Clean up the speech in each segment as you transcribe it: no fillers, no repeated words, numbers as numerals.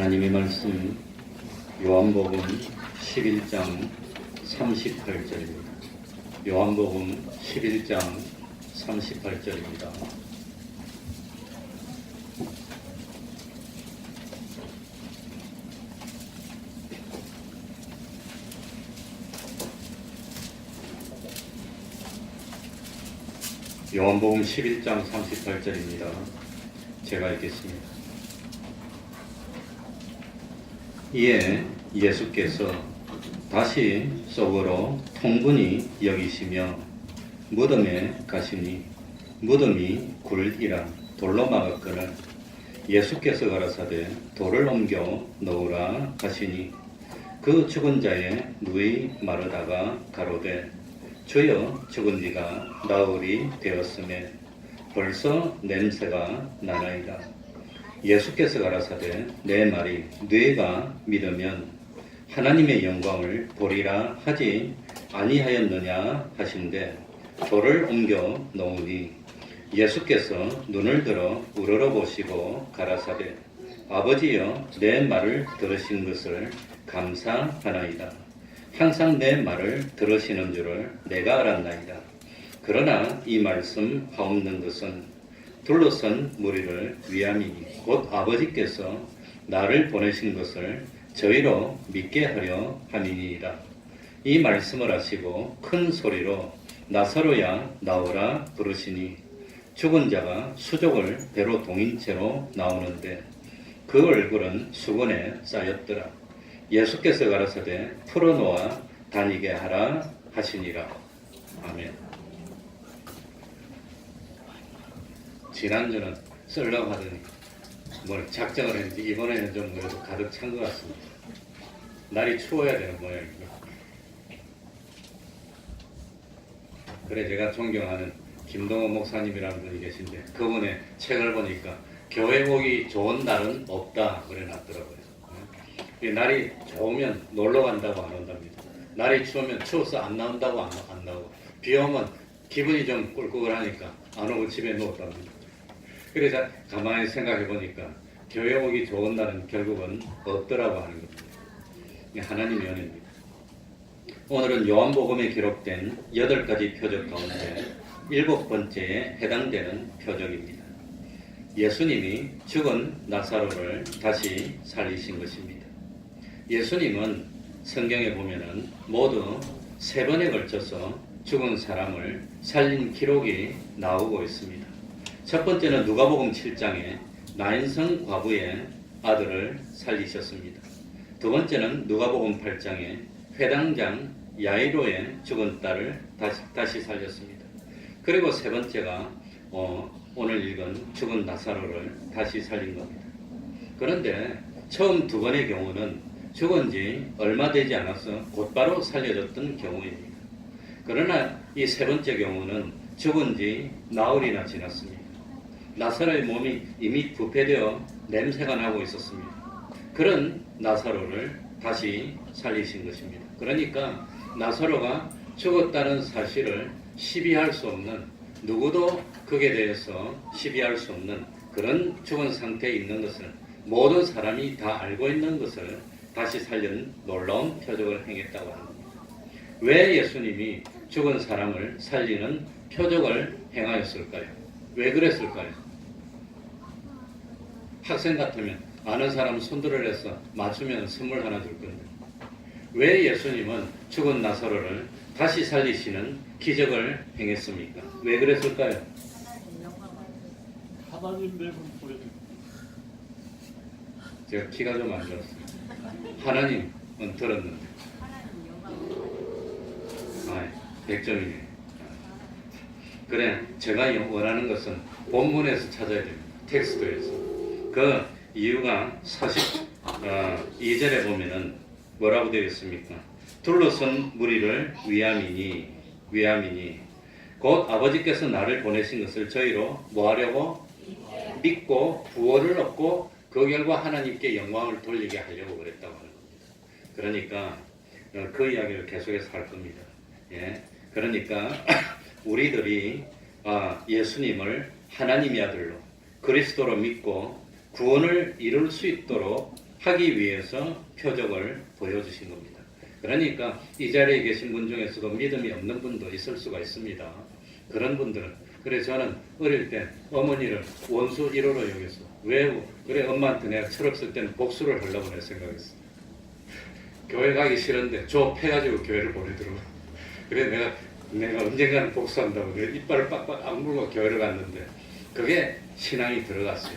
하나님의 말씀 요한복음 11장 38절입니다. 요한복음 11장 38절입니다. 요한복음 11장 38절입니다. 제가 읽겠습니다. 이에 예수께서 다시 속으로 통분히 여기시며 무덤에 가시니 무덤이 굴이라 돌로 막았거늘 예수께서 가라사대 돌을 옮겨 놓으라 하시니 그 죽은 자의 누이 마르다가 가로되 주여 죽은 이가 나흘이 되었음에 벌써 냄새가 나나이다. 예수께서 가라사대 내 말이 너희가 믿으면 하나님의 영광을 보리라 하지 아니하였느냐 하신대 돌을 옮겨 놓으니 예수께서 눈을 들어 우러러보시고 가라사대 아버지여 내 말을 들으신 것을 감사하나이다. 항상 내 말을 들으시는 줄을 내가 알았나이다. 그러나 이 말씀 하옵는 것은 둘러선 무리를 위함이니 곧 아버지께서 나를 보내신 것을 저희로 믿게 하려 함이니이다. 이 말씀을 하시고 큰 소리로 나사로야 나오라 부르시니 죽은 자가 수족을 배로 동인 채로 나오는데 그 얼굴은 수건에 쌓였더라. 예수께서 가라사대 풀어놓아 다니게 하라 하시니라. 아멘. 지난주는 쓰려고 하더니 뭘 작정을 했는지 이번에는 좀 그래도 가득 찬 것 같습니다. 날이 추워야 되는 모양입니다. 그래 제가 존경하는 김동호 목사님이라는 분이 계신데 그분의 책을 보니까 교회 오기 좋은 날은 없다 그래 놨더라고요. 날이 좋으면 놀러 간다고 안 온답니다. 날이 추우면 추워서 안 나온다고 안 나오고 비 오면 기분이 좀 꿀꿀하니까 안 오고 집에 누웠답니다. 그래서 가만히 생각해 보니까 교회 오기 좋은 날은 결국은 없더라고 하는 겁니다. 하나님의 은혜입니다. 오늘은 요한복음에 기록된 8가지 표적 가운데 7번째에 해당되는 표적입니다. 예수님이 죽은 나사로를 다시 살리신 것입니다. 예수님은 성경에 보면은 모두 3번에 걸쳐서 죽은 사람을 살린 기록이 나오고 있습니다. 첫 번째는 누가복음 7장에 나인성 과부의 아들을 살리셨습니다. 두 번째는 누가복음 8장에 회당장 야이로의 죽은 딸을 다시 살렸습니다. 그리고 세 번째가 오늘 읽은 죽은 나사로를 다시 살린 겁니다. 그런데 처음 2번의 경우는 죽은 지 얼마 되지 않아서 곧바로 살려졌던 경우입니다. 그러나 이 세 번째 경우는 죽은 지 나흘이나 지났습니다. 나사로의 몸이 이미 부패되어 냄새가 나고 있었습니다. 그런 나사로를 다시 살리신 것입니다. 그러니까 나사로가 죽었다는 사실을 시비할 수 없는, 누구도 그에 대해서 시비할 수 없는 그런 죽은 상태에 있는 것을 모든 사람이 다 알고 있는 것을 다시 살린 놀라운 표적을 행했다고 합니다. 왜 예수님이 죽은 사람을 살리는 표적을 행하였을까요? 왜 그랬을까요? 학생 같으면 아는 사람 손들을 해서 맞추면 선물 하나 줄 건데 왜 예수님은 죽은 나사로를 다시 살리시는 기적을 행했습니까? 왜 그랬을까요? 하나님 내 분포에 제가 키가 좀 안 좋았어요. 하나님은 들었는데 100점이네. 그래 제가 원하는 것은 본문에서 찾아야 됩니다. 텍스트에서. 그 이유가 42절에 보면은 뭐라고 되어 있습니까? 둘러선 무리를 위함이니 곧 아버지께서 나를 보내신 것을 저희로 뭐하려고? 믿고 구원을 얻고 그 결과 하나님께 영광을 돌리게 하려고 그랬다고 하는 겁니다. 그러니까 그 이야기를 계속해서 할 겁니다. 예. 그러니까 우리들이 예수님을 하나님의 아들로 그리스도로 믿고 구원을 이룰 수 있도록 하기 위해서 표적을 보여주신 겁니다. 그러니까 이 자리에 계신 분 중에서도 믿음이 없는 분도 있을 수가 있습니다. 그런 분들은 그래서 저는 어릴 때 어머니를 원수 1호로 여겼어. 왜? 그래 엄마한테 내가 철없을 때는 복수를 하려고 내 생각했어. 교회 가기 싫은데 조업해가지고 교회를 보내더라고. 그래 내가 언젠가는 복수한다고 내가 이빨을 빡빡 악물고 교회를 갔는데 그게 신앙이 들어갔어요.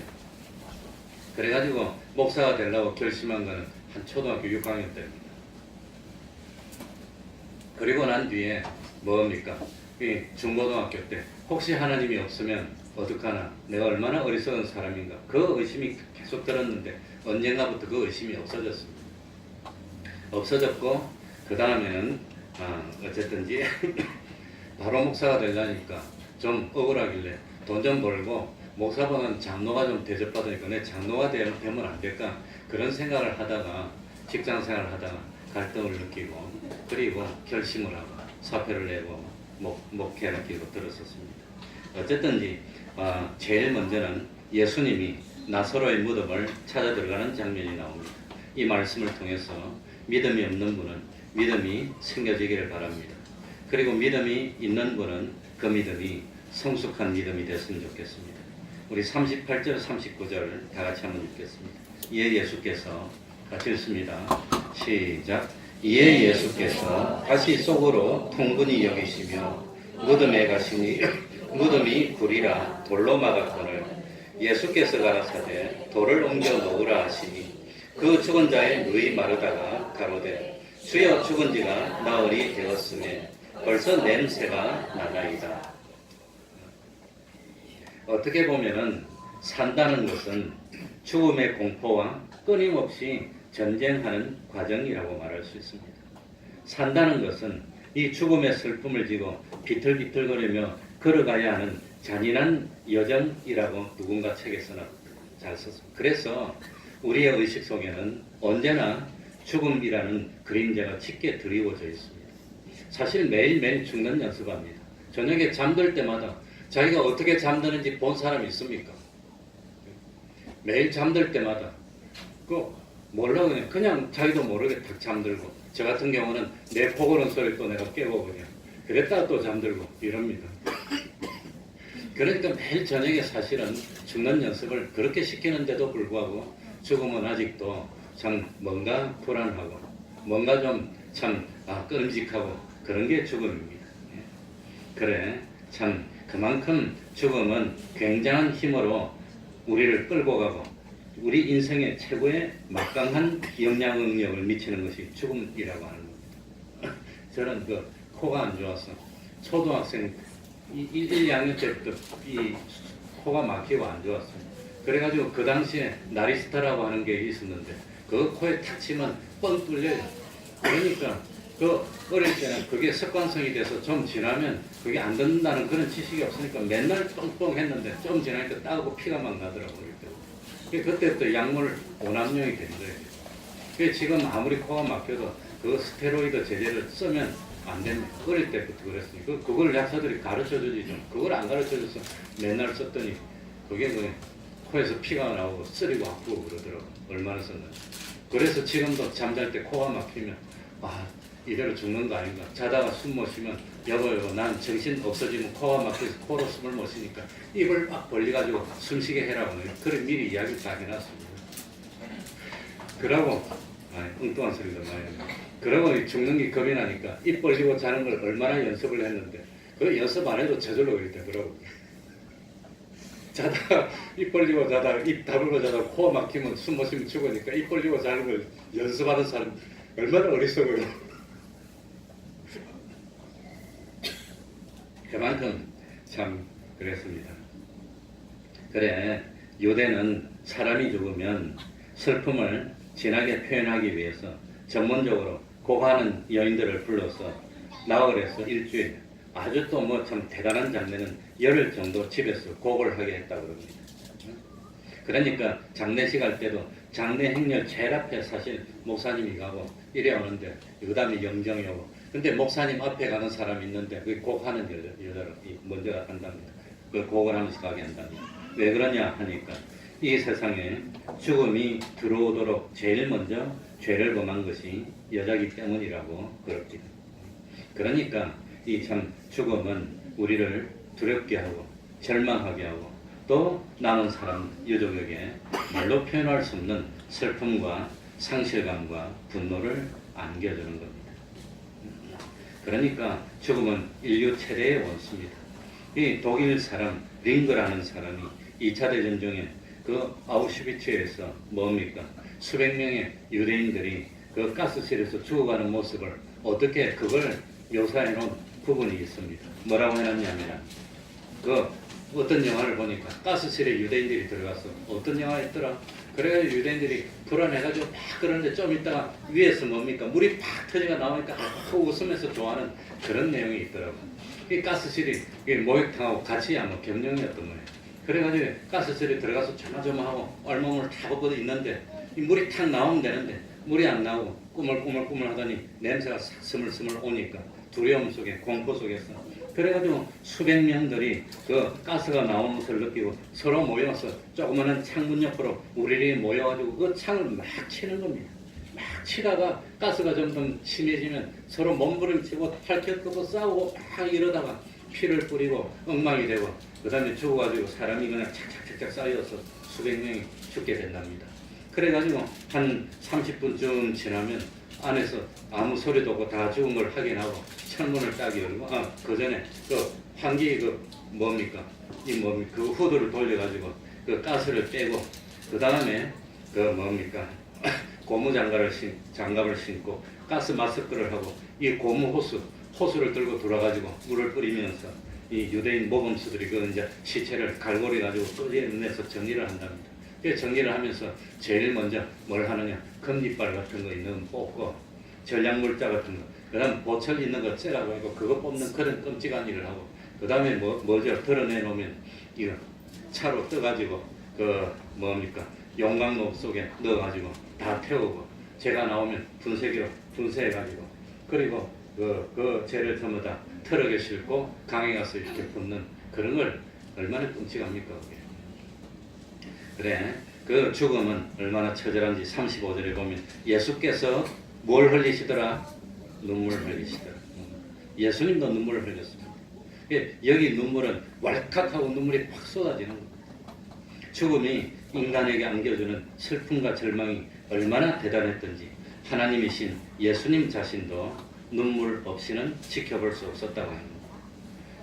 그래가지고 목사가 되려고 결심한 거는 한 초등학교 6학년 때입니다. 그리고 난 뒤에 뭡니까? 이 중고등학교 때 혹시 하나님이 없으면 어떡하나? 내가 얼마나 어리석은 사람인가? 그 의심이 계속 들었는데 언젠가부터 그 의심이 없어졌습니다. 없어졌고 그 다음에는 어쨌든지 바로 목사가 되려니까 좀 억울하길래 돈 좀 벌고 목사보다는 장로가 좀 대접받으니까 내 장로가 되면 안 될까? 그런 생각을 하다가 직장생활을 하다가 갈등을 느끼고 그리고 결심을 하고 사표를 내고 목회를 끼고 들었었습니다. 어쨌든지 제일 먼저는 예수님이 나사로의 무덤을 찾아 들어가는 장면이 나옵니다. 이 말씀을 통해서 믿음이 없는 분은 믿음이 생겨지기를 바랍니다. 그리고 믿음이 있는 분은 그 믿음이 성숙한 믿음이 됐으면 좋겠습니다. 우리 38절 39절 다 같이 한번 읽겠습니다. 이에 예수께서 같이 읽습니다. 시작. 이에 예수께서 다시 속으로 통분히 여기시며 무덤에 가시니 무덤이 굴이라 돌로 막았거늘 예수께서 가라사대 돌을 옮겨 놓으라 하시니 그 죽은 자의 누이 마르다가 가로되 주여 죽은 지가 나흘이 되었으며 벌써 냄새가 나나이다. 어떻게 보면은 산다는 것은 죽음의 공포와 끊임없이 전쟁하는 과정이라고 말할 수 있습니다. 산다는 것은 이 죽음의 슬픔을 지고 비틀비틀거리며 걸어가야 하는 잔인한 여정이라고 누군가 책에서는 잘 썼습니다. 그래서 우리의 의식 속에는 언제나 죽음이라는 그림자가 짙게 드리워져 있습니다. 사실 매일매일 죽는 연습합니다. 저녁에 잠들 때마다 자기가 어떻게 잠드는지 본 사람이 있습니까? 매일 잠들 때마다 몰라 그냥 자기도 모르게 탁 잠들고 저 같은 경우는 내 포고는 소리 또 내가 깨고 그냥 그랬다가 또 잠들고 이럽니다. 그러니까 매일 저녁에 사실은 죽는 연습을 그렇게 시키는데도 불구하고 죽음은 아직도 참 뭔가 불안하고 뭔가 좀 참 끔찍하고 그런 게 죽음입니다. 그래 참 그만큼 죽음은 굉장한 힘으로 우리를 끌고 가고 우리 인생의 최고의 막강한 영향력을 미치는 것이 죽음이라고 하는 겁니다. 저는 코가 안 좋아서 초등학생 1, 2학년 때부터 이 코가 막히고 안 좋았어요. 그래가지고 그 당시에 나리스타라고 하는 게 있었는데 그 코에 탁 치면 뻥 뚫려요. 그러니까 어릴 때는 그게 습관성이 돼서 좀 지나면 그게 안 듣는다는 그런 지식이 없으니까 맨날 뻥뻥 했는데 좀 지나니까 따고 피가 막 나더라고요. 그때부터 약물 오남용이 된 거예요. 지금 아무리 코가 막혀도 그 스테로이드 제제를 쓰면 안 됩니다. 어릴 때부터 그랬으니 그걸 약사들이 가르쳐주지 좀 그걸 안 가르쳐줘서 맨날 썼더니 그게 코에서 피가 나오고 쓰리고 아프고 그러더라고. 얼마나 썼는지. 그래서 지금도 잠잘 때 코가 막히면 이대로 죽는 거 아닌가. 자다가 숨 못 쉬면 여보 난 정신 없어지면 코가 막혀서 코로 숨을 못 쉬니까 입을 막 벌려가지고 숨쉬게 해라고 그래 미리 이야기를 다 해놨습니다. 그러고 엉뚱한 소리도 많이 합니다. 그러고 죽는 게 겁이 나니까 입 벌리고 자는 걸 얼마나 연습을 했는데 그 연습 안 해도 저절로 그렇게 되더라고요. 자다가 입 벌리고 자다가 입 다물고 자다가 코가 막히면 숨 못 쉬면 죽으니까 입 벌리고 자는 걸 연습하는 사람 얼마나 어리석어요. 그만큼 참 그랬습니다. 그래 유대는 사람이 죽으면 슬픔을 진하게 표현하기 위해서 전문적으로 고하는 여인들을 불러서 나흘에서 일주일 아주 또 참 대단한 장면은 열흘 정도 집에서 곡을 하게 했다고 합니다. 그러니까 장례식 할 때도 장례 행렬 제일 앞에 사실 목사님이 가고 이래 오는데 그 다음에 영정이 오고 근데 목사님 앞에 가는 사람이 있는데 그 곡하는 여자를 먼저 한답니다. 그 곡을 하면서 가게 한답니다. 왜 그러냐 하니까 이 세상에 죽음이 들어오도록 제일 먼저 죄를 범한 것이 여자기 때문이라고 그럽니다. 그러니까 이 참 죽음은 우리를 두렵게 하고 절망하게 하고 또 남은 사람 유족에게 말로 표현할 수 없는 슬픔과 상실감과 분노를 안겨주는 겁니다. 그러니까 죽음은 인류 최대의 원수입니다. 이 독일 사람 링거라는 사람이 2차 대전 중에 그 아우슈비츠에서 뭡니까? 수백 명의 유대인들이 그 가스실에서 죽어가는 모습을 어떻게 그걸 묘사해 놓은 부분이 있습니다. 뭐라고 해놨냐면 그 어떤 영화를 보니까 가스실에 유대인들이 들어가서 어떤 영화였더라? 그래가지고 유대인들이 불안해가지고 막 그러는데 좀 있다가 위에서 뭡니까? 물이 팍 터지가 나오니까 웃으면서 좋아하는 그런 내용이 있더라고요. 이 가스실이 목욕탕하고 같이 아마 경영이었던 거예요. 그래가지고 가스실에 들어가서 조마조마하고 얼마물 다 벗고 있는데 이 물이 탁 나오면 되는데 물이 안 나오고 꾸물꾸물 하더니 냄새가 싹 스물스물 오니까 두려움 속에 공포 속에서 그래가지고 수백 명들이 그 가스가 나오는 것을 느끼고 서로 모여서 조그마한 창문 옆으로 우리들이 모여가지고 그 창을 막 치는 겁니다. 막 치다가 가스가 점점 심해지면 서로 몸부림치고 팔켜 끄고 싸우고 막 이러다가 피를 뿌리고 엉망이 되고 그 다음에 죽어가지고 사람이 그냥 착착착착 쌓여서 수백 명이 죽게 된답니다. 그래가지고 한 30분쯤 지나면 안에서 아무 소리도 없고 다 죽은 걸 확인하고 창문을 딱 열고 그 전에 그 환기 그 뭡니까 그 후드를 돌려가지고 그 가스를 빼고 그 다음에 그 뭡니까 고무 장갑을 신고 가스 마스크를 하고 이 고무 호수를 들고 들어가지고 물을 뿌리면서 이 유대인 모범수들이 그 이제 시체를 갈고리 가지고 꺼내서 정리를 한답니다. 그 정리를 하면서 제일 먼저 뭘 하느냐 금리빨 같은 거 있는 거 뽑고 전략물자 같은 거 그다음 보철 있는 거 째라고 하고 그거 뽑는 그런 끔찍한 일을 하고 그 다음에 뭐죠 드러내 놓으면 이거 차로 떠가지고 그 뭡니까 용광로 속에 넣어가지고 다 태우고 제가 나오면 분쇄기로 분쇄해가지고 그리고 그 죄를 전부 다 트럭에 싣고 강에 가서 이렇게 붓는 그런 걸 얼마나 끔찍합니까 그게. 그래 그 죽음은 얼마나 처절한지 35절에 보면 예수께서 뭘 흘리시더라? 눈물을 흘리시더라. 예수님도 눈물을 흘렸습니다. 여기 눈물은 왈칵하고 눈물이 확 쏟아지는 겁니다. 죽음이 인간에게 안겨주는 슬픔과 절망이 얼마나 대단했던지 하나님이신 예수님 자신도 눈물 없이는 지켜볼 수 없었다고 합니다.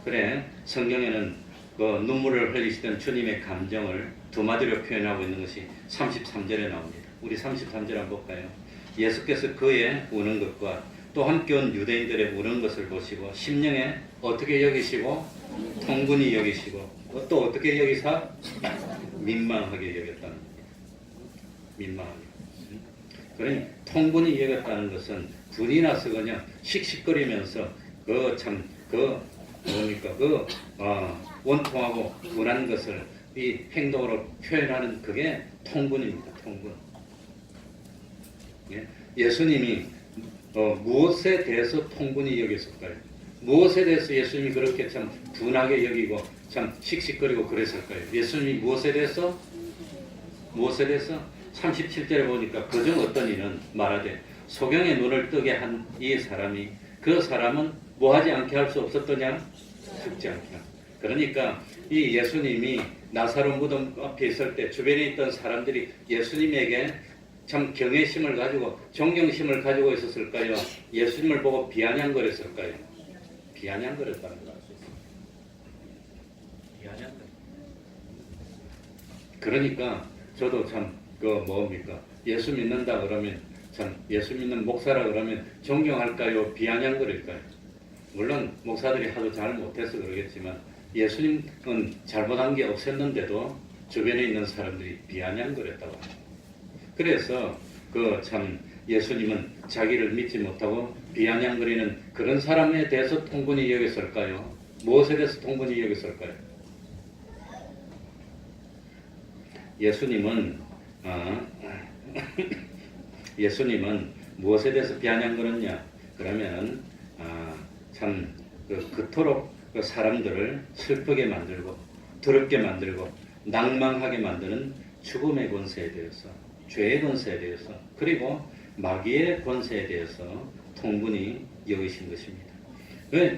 그래 성경에는 그 눈물을 흘리시던 주님의 감정을 두 마디로 표현하고 있는 것이 33절에 나옵니다. 우리 33절 한번 볼까요? 예수께서 그의 우는 것과 또 함께 온 유대인들의 우는 것을 보시고 심령에 어떻게 여기시고 통분히 여기시고 또 어떻게 여기사 민망하게 여겼다는 겁니다. 민망하게. 그러니 통분히 여겼다는 것은 분이 나서 그냥 씩씩거리면서 원통하고 분한 것을 이 행동으로 표현하는 그게 통분입니다. 통분. 예수님이 무엇에 대해서 통분히 여겼을까요? 무엇에 대해서 예수님이 그렇게 참 분하게 여기고 참 씩씩거리고 그랬을까요? 예수님이 무엇에 대해서 37절에 보니까 그중 어떤 이는 말하되 소경의 눈을 뜨게 한 이 사람이 그 사람은 뭐하지 않게 할 수 없었더냐? 죽지 않게. 그러니까 이 예수님이 나사로 무덤 앞에 있을 때 주변에 있던 사람들이 예수님에게 참 경외심을 가지고 존경심을 가지고 있었을까요? 예수님을 보고 비아냥거렸을까요? 비아냥거렸다는 걸 알 수 있습니다. 비아냥거렸. 그러니까 저도 참 뭡니까? 예수 믿는다 그러면 참 예수 믿는 목사라 그러면 존경할까요? 비아냥거릴까요? 물론 목사들이 하도 잘 못해서 그러겠지만 예수님은 잘못한 게 없었는데도 주변에 있는 사람들이 비아냥거렸다고 합니다. 그래서 참 예수님은 자기를 믿지 못하고 비아냥거리는 그런 사람에 대해서 통분히 여겼을까요? 무엇에 대해서 통분히 여겼을까요? 예수님은 무엇에 대해서 비아냥거렸냐? 그러면 참 그토록 그 사람들을 슬프게 만들고 더럽게 만들고 낭망하게 만드는 죽음의 권세에 대해서, 죄의 권세에 대해서, 그리고 마귀의 권세에 대해서 통분히 여기신 것입니다.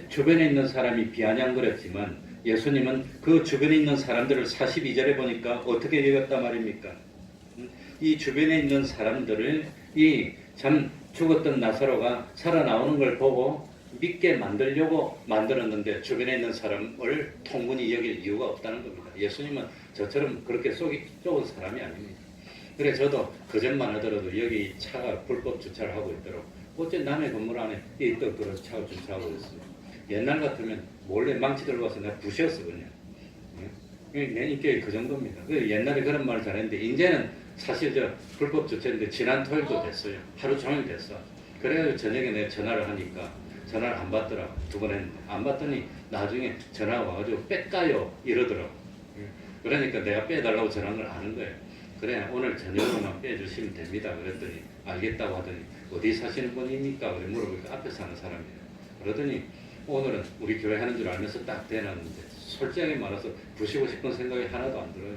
주변에 있는 사람이 비아냥거렸지만 예수님은 그 주변에 있는 사람들을 42절에 보니까 어떻게 여겼단 말입니까? 이 주변에 있는 사람들을 이 참 죽었던 나사로가 살아나오는 걸 보고 믿게 만들려고 만들었는데 주변에 있는 사람을 통분히 여길 이유가 없다는 겁니다. 예수님은 저처럼 그렇게 속이 좁은 사람이 아닙니다. 그래 저도 그전만 하더라도 여기 차가 불법 주차를 하고 있더라고. 어째 남의 건물 안에 있던 그런 차가 주차하고 있어요. 옛날 같으면 몰래 망치 들고 와서 내가 부셨어 그냥. 내 인격이 그 정도입니다. 옛날에 그런 말을 잘했는데 이제는 사실 저 불법 주차인데 지난 토요일도 됐어요. 하루 종일 됐어. 그래가지고 저녁에 내가 전화를 하니까 전화를 안 받더라고. 2번 했는데 안 받더니 나중에 전화가 와가지고 뺄까요? 이러더라고. 그러니까 내가 빼달라고 전화를 하는 거예요. 그래 오늘 저녁으로만 빼주시면 됩니다. 그랬더니 알겠다고 하더니 어디 사시는 분입니까? 그래 물어보니까 앞에 사는 사람이에요. 그러더니 오늘은 우리 교회 하는 줄 알면서 딱 대놨는데 솔직하게 말해서 부시고 싶은 생각이 하나도 안 들어요.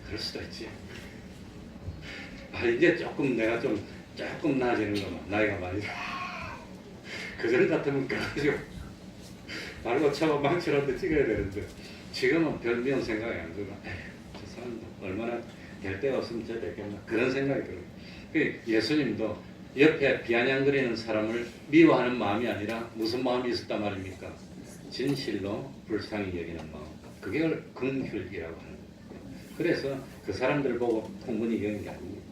그럴 수도 있지. 이제 조금 내가 조금 나아지는 거만 나이가 많이 그전 같으면 가지고 바로 차고 망치라도 찍어야 되는데 지금은 별 미운 생각이 안 들어. 저 사람도 얼마나 될 데가 없으면 저 됐겠나 그런 생각이 들어요. 예수님도 옆에 비아냥거리는 사람을 미워하는 마음이 아니라 무슨 마음이 있었단 말입니까? 진실로 불쌍히 여기는 마음. 그게 긍휼이라고 하는 거예요. 그래서 그 사람들을 보고 통분히 여긴 게 아닙니다.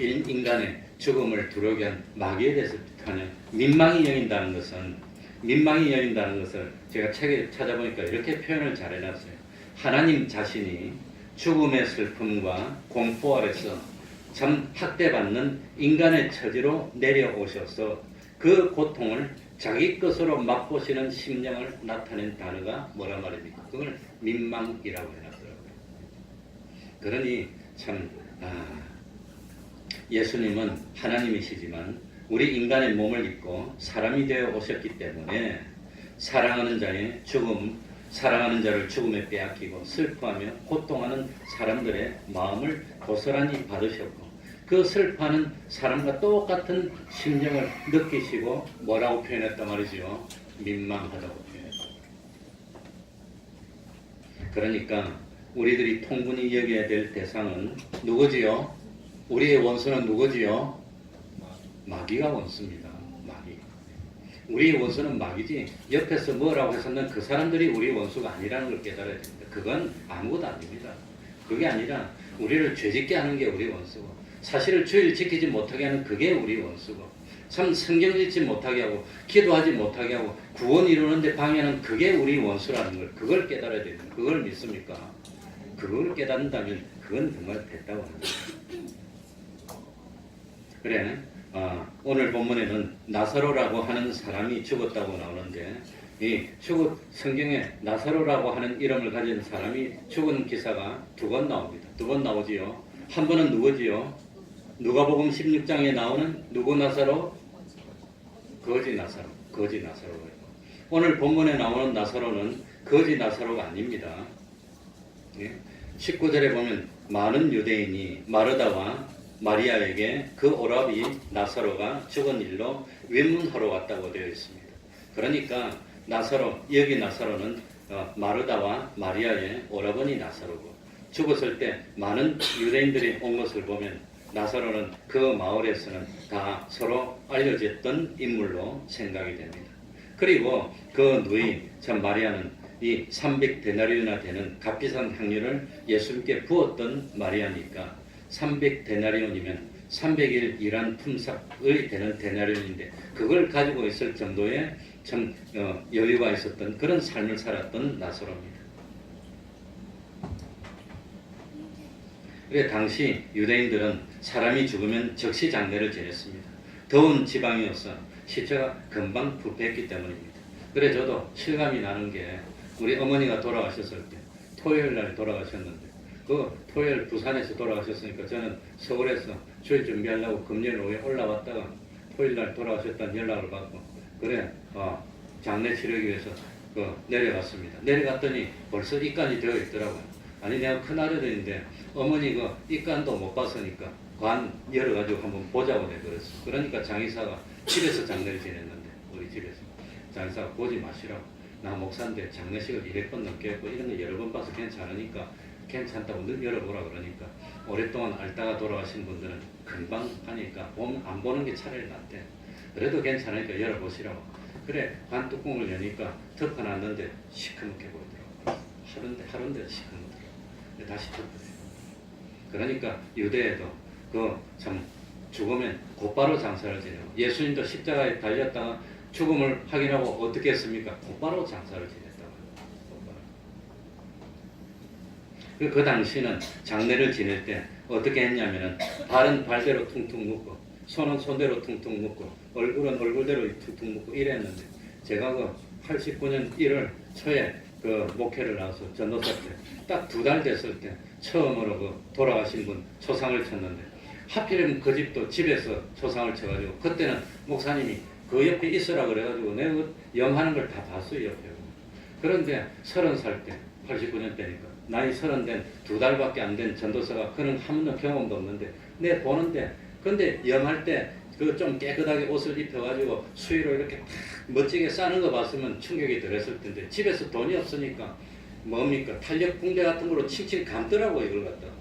인간의 죽음을 두려게 한 마귀에 대해서 비판하는 민망히 여긴다는 것을 제가 책에 찾아보니까 이렇게 표현을 잘 해놨어요. 하나님 자신이 죽음의 슬픔과 공포 아래서 참 학대받는 인간의 처지로 내려오셔서 그 고통을 자기 것으로 맛보시는 심령을 나타낸 단어가 뭐란 말입니까? 그걸 민망이라고 해놨더라고요. 그러니 참 예수님은 하나님이시지만 우리 인간의 몸을 입고 사람이 되어 오셨기 때문에 사랑하는 자의 죽음, 사랑하는 자를 죽음에 빼앗기고 슬퍼하며 고통하는 사람들의 마음을 고스란히 받으셨고 그 슬퍼하는 사람과 똑같은 심정을 느끼시고 뭐라고 표현했단 말이죠? 민망하다고 표현했다. 그러니까 우리들이 통분히 여겨야 될 대상은 누구지요? 우리의 원수는 누구지요? 마귀가 원수입니다. 마귀. 우리의 원수는 마귀지 옆에서 뭐라고 해서는 그 사람들이 우리의 원수가 아니라는 걸 깨달아야 됩니다. 그건 아무것도 아닙니다. 그게 아니라 우리를 죄짓게 하는 게 우리의 원수고 사실을 주의를 지키지 못하게 하는 그게 우리의 원수고 참 성경 읽지 못하게 하고 기도하지 못하게 하고 구원 이루는데 방해하는 그게 우리의 원수라는 걸 그걸 깨달아야 됩니다. 그걸 믿습니까? 그걸 깨닫는다면 그건 정말 됐다고 합니다. 그래 오늘 본문에는 나사로라고 하는 사람이 죽었다고 나오는데 이 성경에 나사로라고 하는 이름을 가진 사람이 죽은 기사가 2번 나옵니다. 2번 나오지요. 한 번은 누구지요? 누가복음 16장에 나오는 누구 나사로? 거지 나사로예요. 오늘 본문에 나오는 나사로는 거지 나사로가 아닙니다. 19절에 보면 많은 유대인이 마르다와 마리아에게 그 오라비 나사로가 죽은 일로 위문하러 왔다고 되어 있습니다. 그러니까 여기 나사로는 마르다와 마리아의 오라버니 나사로고 죽었을 때 많은 유대인들이 온 것을 보면 나사로는 그 마을에서는 다 서로 알려졌던 인물로 생각이 됩니다. 그리고 그 누이 참 마리아는 이 300데나리온이나 되는 값비싼 향유를 예수님께 부었던 마리아니까 300데나리온이면 300일 일한 품삯의 되는 데나리온인데 그걸 가지고 있을 정도의 참 여유가 있었던 그런 삶을 살았던 나사로입니다. 그래 당시 유대인들은 사람이 죽으면 적시 장례를 지냈습니다. 더운 지방이어서 시체가 금방 부패했기 때문입니다. 그래 저도 실감이 나는 게 우리 어머니가 돌아가셨을 때 토요일 날 돌아가셨는데 그 토요일 부산에서 돌아가셨으니까 저는 서울에서 주일 준비하려고 금요일 오후에 올라왔다가 토요일 날 돌아가셨다는 연락을 받고 그래 장례 치르기 위해서 내려갔습니다. 내려갔더니 벌써 입간이 되어 있더라고요. 아니 내가 큰 아들인데 어머니가 입간도 못 봤으니까 관 열어가지고 한번 보자고 내가 그랬어. 그러니까 장의사가 집에서 장례를 지냈는데 우리 집에서 장의사가 보지 마시라고. 나 목사인데 장례식을 200번 넘게 했고 이런 거 여러 번 봐서 괜찮으니까 괜찮다고 늘 열어보라 그러니까 오랫동안 앓다가 돌아가신 분들은 금방 하니까 안 보는 게 차라리 낫대. 그래도 괜찮으니까 열어보시라고. 그래 관 뚜껑을 여니까 덮어놨는데 시커멓게 보이더라고. 하루인데 시커멓더라고. 다시 덮어요. 그러니까 유대에도 그 참 죽으면 곧바로 장사를 지내고 예수님도 십자가에 달렸다가 죽음을 확인하고 어떻게 했습니까? 곧바로 장사를 지냈다고. 그 당시는 장례를 지낼 때 어떻게 했냐면은 발은 발대로 퉁퉁 묶고 손은 손대로 퉁퉁 묶고 얼굴은 얼굴대로 퉁퉁 묶고 이랬는데 제가 그 89년 1월 초에 그 목회를 나와서 전도사 때 딱 2달 됐을 때 처음으로 그 돌아가신 분 초상을 쳤는데 하필이면 그 집도 집에서 초상을 쳐가지고 그때는 목사님이 그 옆에 있으라 그래가지고 내가 그 염하는 걸 다 봤어요 옆에. 그런데 30살 때 89년 때니까 나이 30된 2달밖에 안 된 전도사가 그는 한 번도 경험도 없는데 내 보는데 근데 염할 때 그 좀 깨끗하게 옷을 입혀가지고 수의로 이렇게 탁 멋지게 싸는 거 봤으면 충격이 덜했을 텐데 집에서 돈이 없으니까 뭡니까 탄력 붕대 같은 거로 칭칭 감더라고 이걸 갖다가.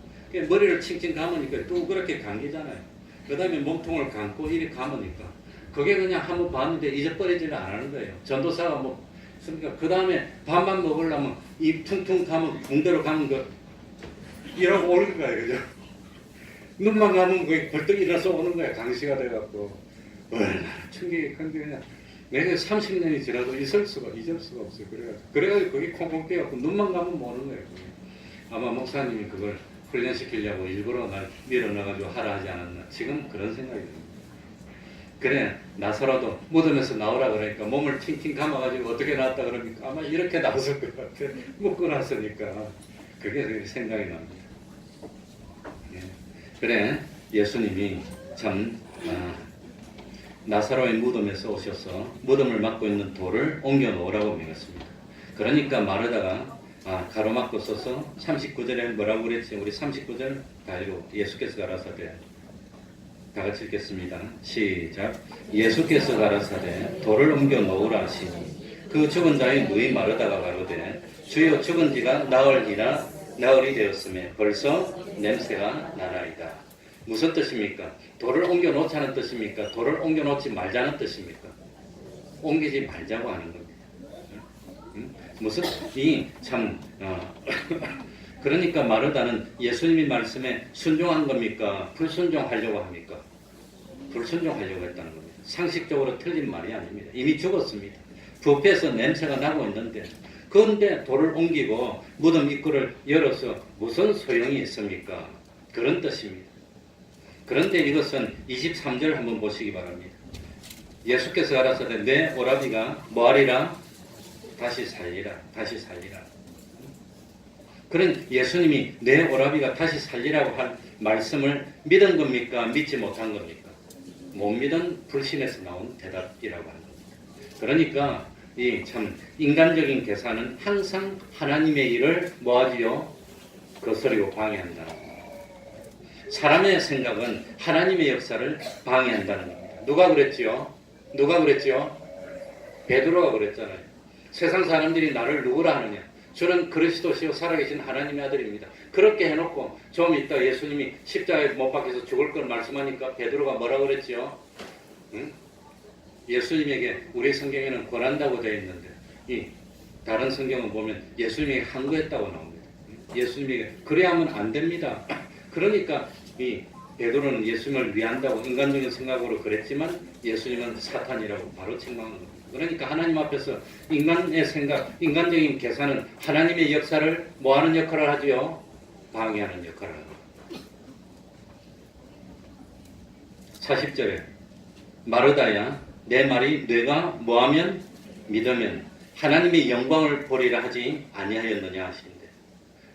머리를 칭칭 감으니까 또 그렇게 감기잖아요. 그 다음에 몸통을 감고 이리 감으니까 그게 그냥 한번 봤는데 잊어버리지를 안 하는 거예요. 전도사가 뭐 그러니까 그 다음에 밥만 먹으려면 입 퉁퉁 감은 붕대로 감은 거 이러고 오는 거예요. 그죠? 눈만 감으면 거의 벌떡 일어서 오는 거야. 강시가 돼갖고 얼마나 충격이 큰데 그냥 내가 30년이 지나도 잊을 수가 없어요. 그래가지고 거기 콩콩 뛰어갖고 눈만 감으면 오는 거예요. 그게. 아마 목사님이 그걸 훈련시키려고 일부러 날 밀어넣어가지고 하라 하지 않았나. 지금 그런 생각이 듭니다. 그래 나서라도 무덤에서 나오라 그러니까 몸을 팅팅 감아가지고 어떻게 나왔다 그러니까 아마 이렇게 나왔을 것 같아. 묶어놨으니까 그게 생각이 납니다. 예. 그래 예수님이 참 나사로의 무덤에서 오셔서 무덤을 막고 있는 돌을 옮겨 놓으라고 명했습니다. 그러니까 마르다가 가로막고 써서 39절에 뭐라고 그랬지? 우리 39절 다 읽어. 예수께서 가라사대 다 같이 읽겠습니다. 시작. 예수께서 가라사대 돌을 옮겨 놓으라 하시니 그 죽은 자의 누이 마르다가 가로되 주여 죽은 지가 나흘이 되었음에 벌써 냄새가 나나이다. 무슨 뜻입니까? 돌을 옮겨 놓자는 뜻입니까? 돌을 옮겨 놓지 말자는 뜻입니까? 옮기지 말자고 하는 겁니다. 무슨 그러니까 마르다는 예수님이 말씀에 순종한 겁니까? 불순종하려고 합니까? 불순종하려고 했다는 겁니다. 상식적으로 틀린 말이 아닙니다. 이미 죽었습니다. 부패해서 냄새가 나고 있는데 그런데 돌을 옮기고 무덤 입구를 열어서 무슨 소용이 있습니까? 그런 뜻입니다. 그런데 이것은 23절 한번 보시기 바랍니다. 예수께서 가라사대 내 오라비가 뭐하리라? 다시 살리라. 그런 예수님이 내 오라비가 다시 살리라고 한 말씀을 믿은 겁니까? 믿지 못한 겁니까? 못 믿은 불신에서 나온 대답이라고 하는 겁니다. 그러니까 이 참 인간적인 계산은 항상 하나님의 일을 뭐하지요? 거스리고 방해한다는 겁니다. 사람의 생각은 하나님의 역사를 방해한다는 겁니다. 누가 그랬지요? 베드로가 그랬잖아요. 세상 사람들이 나를 누구라 하느냐? 저는 그리스도시요 살아계신 하나님의 아들입니다. 그렇게 해놓고 좀 이따 예수님이 십자가에 못 박혀서 죽을 걸 말씀하니까 베드로가 뭐라 그랬지요? 응? 예수님에게 우리 성경에는 권한다고 되어 있는데 이 다른 성경은 보면 예수님에게 항거했다고 나옵니다. 예수님에게 그래야 하면 안 됩니다. 그러니까 이 베드로는 예수님을 위한다고 인간적인 생각으로 그랬지만 예수님은 사탄이라고 바로 책망한 겁니다. 그러니까 하나님 앞에서 인간의 생각, 인간적인 계산은 하나님의 역사를 뭐하는 역할을 하지요? 방해하는 역할을 합니다. 40절에 마르다야 내 말이 네가 뭐하면 믿으면 하나님의 영광을 보리라 하지 아니하였느냐 하시는데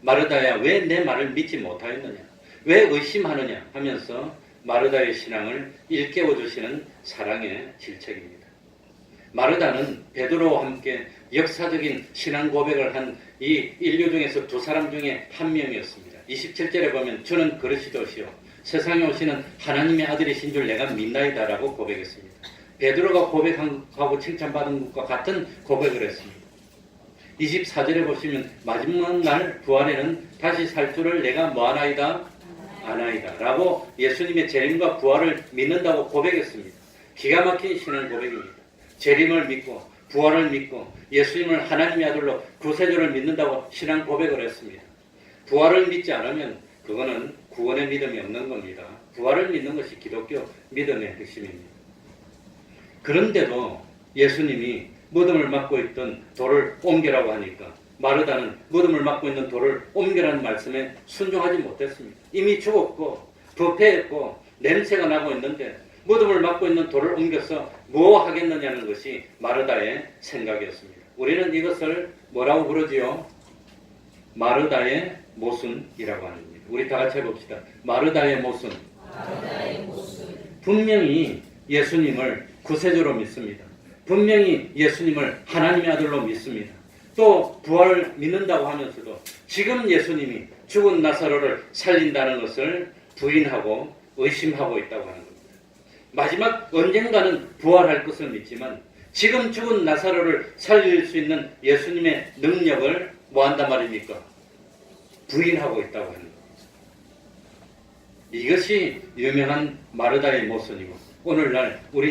마르다야 왜 내 말을 믿지 못하였느냐? 왜 의심하느냐 하면서 마르다의 신앙을 일깨워 주시는 사랑의 질책입니다. 마르다는 베드로와 함께 역사적인 신앙 고백을 한 이 인류 중에서 두 사람 중에 한 명이었습니다. 27절에 보면 주는 그리스도시요 세상에 오시는 하나님의 아들이신 줄 내가 믿나이다라고 고백했습니다. 베드로가 고백하고 칭찬받은 것과 같은 고백을 했습니다. 24절에 보시면 마지막 날 부활에는 다시 살 줄을 내가 뭐하나이다? 아나이다 라고 예수님의 재림과 부활을 믿는다고 고백했습니다. 기가 막힌 신앙 고백입니다. 재림을 믿고 부활을 믿고 예수님을 하나님의 아들로 구세주를 믿는다고 신앙 고백을 했습니다. 부활을 믿지 않으면 그거는 구원의 믿음이 없는 겁니다. 부활을 믿는 것이 기독교 믿음의 핵심입니다. 그런데도 예수님이 무덤을 막고 있던 돌을 옮기라고 하니까 마르다는 무덤을 막고 있는 돌을 옮기라는 말씀에 순종하지 못했습니다. 이미 죽었고 부패했고 냄새가 나고 있는데 무덤을 막고 있는 돌을 옮겨서 뭐 하겠느냐는 것이 마르다의 생각이었습니다. 우리는 이것을 뭐라고 부르지요? 마르다의 모순이라고 하는 겁니다. 우리 다 같이 해봅시다. 마르다의 모순. 분명히 예수님을 구세주로 믿습니다. 분명히 예수님을 하나님의 아들로 믿습니다. 또 부활을 믿는다고 하면서도 지금 예수님이 죽은 나사로를 살린다는 것을 부인하고 의심하고 있다고 하는 겁니다. 마지막 언젠가는 부활할 것을 믿지만 지금 죽은 나사로를 살릴 수 있는 예수님의 능력을 뭐 한단 말입니까? 부인하고 있다고 하는 겁니다. 이것이 유명한 마르다의 모순이고 오늘날 우리